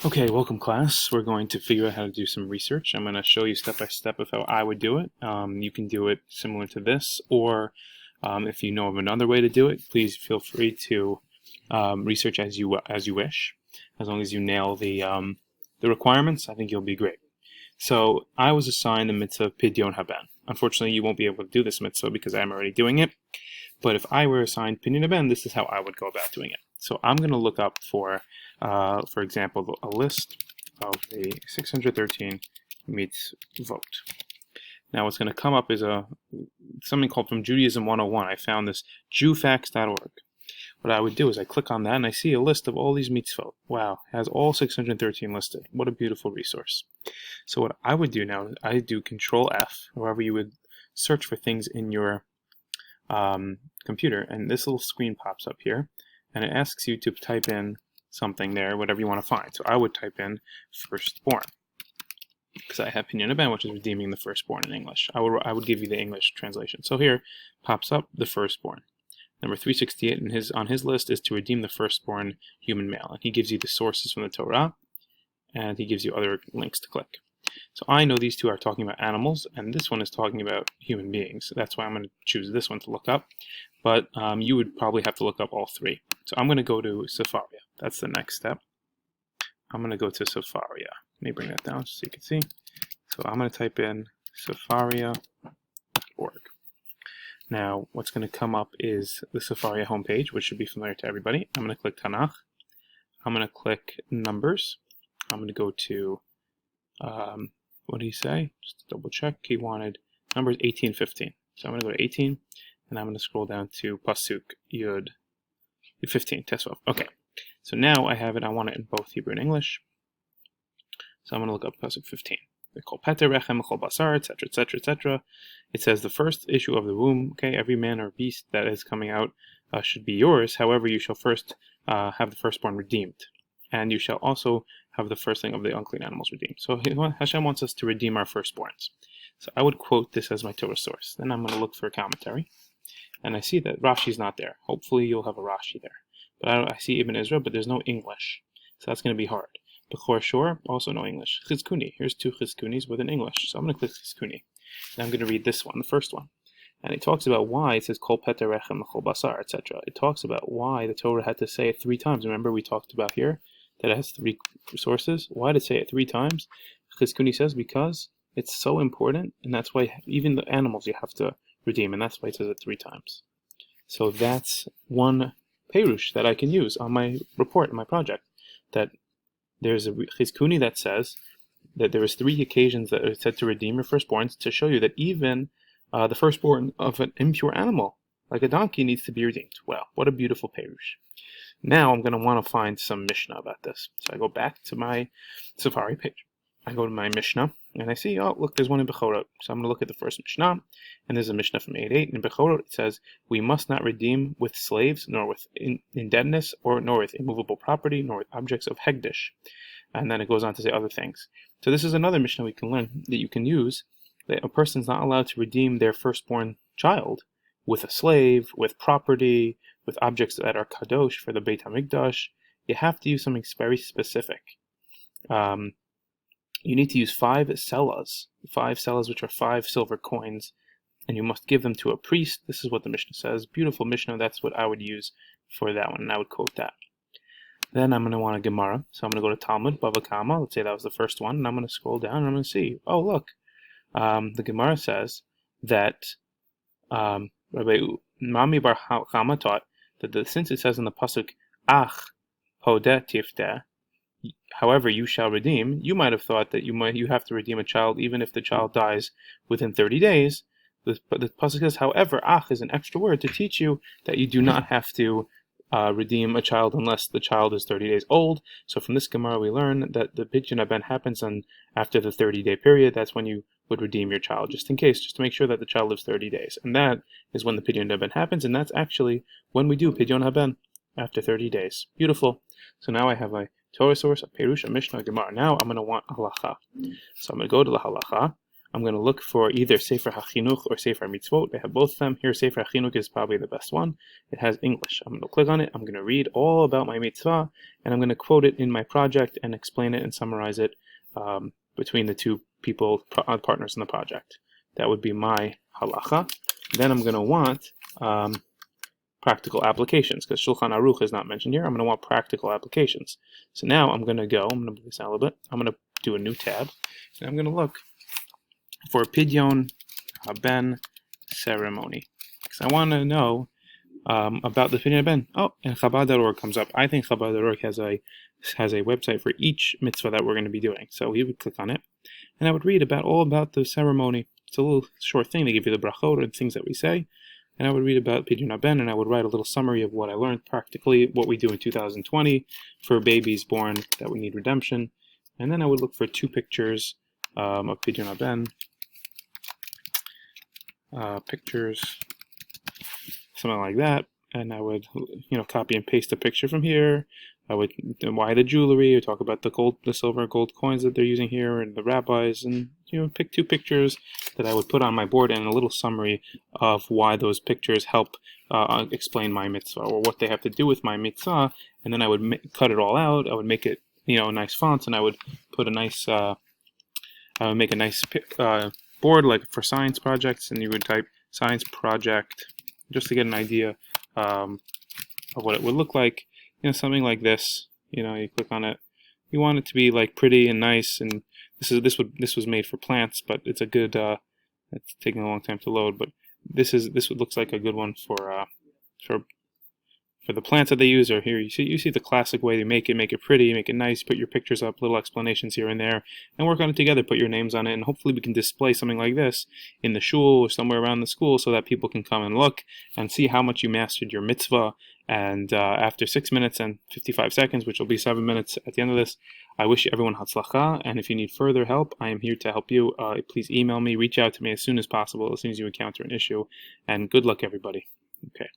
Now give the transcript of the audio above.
Okay, welcome class. We're going to figure out how to do some research. I'm going to show you step by step of how I would do it. You can do it similar to this, or if you know of another way to do it, please feel free to research as you wish. As long as you nail the requirements, I think you'll be great. So I was assigned the mitzvah Pidyon Haben. Unfortunately, you won't be able to do this mitzvah because I'm already doing it. But if I were assigned Pidyon Haben, this is how I would go about doing it. So I'm going to look up for example, a list of the 613 mitzvot. Now what's going to come up is something called From Judaism 101. I found this jewfacts.org. What I would do is I click on that and I see a list of all these mitzvot. Wow, it has all 613 listed. What a beautiful resource. So what I would do now is I do Control F, however you would search for things in your computer, and this little screen pops up here and it asks you to type in something there, whatever you want to find. So I would type in firstborn, because I have Pidyon Haben, which is redeeming the firstborn in English. I would give you the English translation. So here pops up the firstborn. Number 368 on his list is to redeem the firstborn human male. And he gives you the sources from the Torah, and he gives you other links to click. So I know these two are talking about animals, and this one is talking about human beings. So that's why I'm going to choose this one to look up. But you would probably have to look up all three. So I'm going to go to Sefaria. That's the next step. I'm going to go to Sefaria. Let me bring that down so you can see. So I'm going to type in Sefaria.org. Now, what's going to come up is the Sefaria homepage, which should be familiar to everybody. I'm going to click Tanakh. I'm going to click Numbers. I'm going to go to, what did he say? Just double check. He wanted numbers 1815. So I'm going to go to 18, and I'm going to scroll down to Pasuk Yud 15, Tesvav. Okay, so now I have it. I want it in both Hebrew and English. So I'm going to look up Pasuk 15. They call Pater Rechem Chol Basar, etc., etc., etc. It says the first issue of the womb. Okay, every man or beast that is coming out should be yours. However, you shall first have the firstborn redeemed, and you shall also have the firstling of the unclean animals redeemed. So Hashem wants us to redeem our firstborns. So I would quote this as my Torah source. Then I'm going to look for a commentary. And I see that Rashi's not there. Hopefully you'll have a Rashi there. But I see Ibn Ezra, but there's no English. So that's going to be hard. Bechor Shor, also no English. Chizkuni, here's two Chizkunis with an English. So I'm going to click Chizkuni. And I'm going to read this one, the first one. And it talks about why it says Kol Peter Rechem Chol Basar, etc. It talks about why the Torah had to say it 3 times. Remember we talked about here that it has 3 sources. Why did it say it 3 times? Chizkuni says because it's so important, and that's why even the animals you have to redeem, and that's why it says it 3 times. So that's one perush that I can use on my report, in my project, that there's a chizkuni that says that there was 3 occasions that are said to redeem your firstborns, to show you that even the firstborn of an impure animal, like a donkey, needs to be redeemed. Wow, what a beautiful perush. Now I'm going to want to find some Mishnah about this. So I go back to my Safari page. I go to my Mishnah, and I see, oh, look, there's one in Bechorot. So I'm going to look at the first Mishnah, and there's a Mishnah from 8:8. In Bechorot, it says, we must not redeem with slaves, nor with indebtedness, nor with immovable property, nor with objects of hegdish. And then it goes on to say other things. So this is another Mishnah we can learn, that you can use, that a person's not allowed to redeem their firstborn child with a slave, with property, with objects that are kadosh for the Beit HaMikdash. You have to use something very specific. You need to use 5 sellas, which are 5 silver coins, and you must give them to a priest. This is what the Mishnah says. Beautiful Mishnah. That's what I would use for that one, and I would quote that. Then I'm going to want a Gemara, so I'm going to go to Talmud, Bava Kama. Let's say that was the first one, and I'm going to scroll down, and I'm going to see, oh, look, the Gemara says that Rabbi Mami Bar Chama taught that since it says in the pasuk, Ach podeh tifteh, however you shall redeem, you might have thought that you have to redeem a child even if the child dies within 30 days. The pasuk says, however, ach is an extra word to teach you that you do not have to redeem a child unless the child is 30 days old. So from this Gemara we learn that the Pidyon Haben happens after the 30-day period. That's when you would redeem your child, just in case, just to make sure that the child lives 30 days. And that is when the Pidyon Haben happens, and that's actually when we do Pidyon Haben, after 30 days. Beautiful. So now I have a Torah source, a Perush, a Mishnah, a Gemara. Now I'm going to want halacha. So I'm going to go to the halacha. I'm going to look for either Sefer HaChinuch or Sefer Mitzvot. They have both of them. Here, Sefer HaChinuch is probably the best one. It has English. I'm going to click on it. I'm going to read all about my mitzvah, and I'm going to quote it in my project and explain it and summarize it between the two people, partners in the project. That would be my halacha. Then I'm going to want practical applications, because Shulchan Aruch is not mentioned here. I'm going to want practical applications. So now I'm going to move this out a little bit. I'm going to do a new tab, and I'm going to look for Pidyon Ben ceremony, because I want to know about the Pidyon Ben. Oh, and Chabad.org comes up. I think Chabad.org has a website for each mitzvah that we're going to be doing. So we would click on it, and I would read all about the ceremony. It's a little short thing. They give you the brachot or the things that we say. And I would read about Pidyon Ben, and I would write a little summary of what I learned practically, what we do in 2020 for babies born that would need redemption. And then I would look for 2 pictures of Pidyon Ben. Pictures, something like that. And I would, copy and paste a picture from here. I would, why the jewelry, or talk about the silver, gold coins that they're using here, and the rabbis, and pick 2 pictures that I would put on my board, and a little summary of why those pictures help explain my mitzvah, or what they have to do with my mitzvah. And then I would cut it all out. I would make it, a nice font, and I would put a nice, I would make a nice board like for science projects, and you would type science project just to get an idea of what it would look like. Something like this. You click on it. You want it to be like pretty and nice, and this was made for plants, but it's a good. It's taking a long time to load, but this looks like a good one for the plants that they use. Or here you see the classic way to make it pretty, make it nice, put your pictures up, little explanations here and there, and work on it together. Put your names on it, and hopefully we can display something like this in the shul or somewhere around the school, so that people can come and look and see how much you mastered your mitzvah. And after 6 minutes and 55 seconds, which will be 7 minutes at the end of this, I wish everyone hatzlacha. And if you need further help, I am here to help you. Please email me, reach out to me as soon as possible, as soon as you encounter an issue. And good luck, everybody. Okay.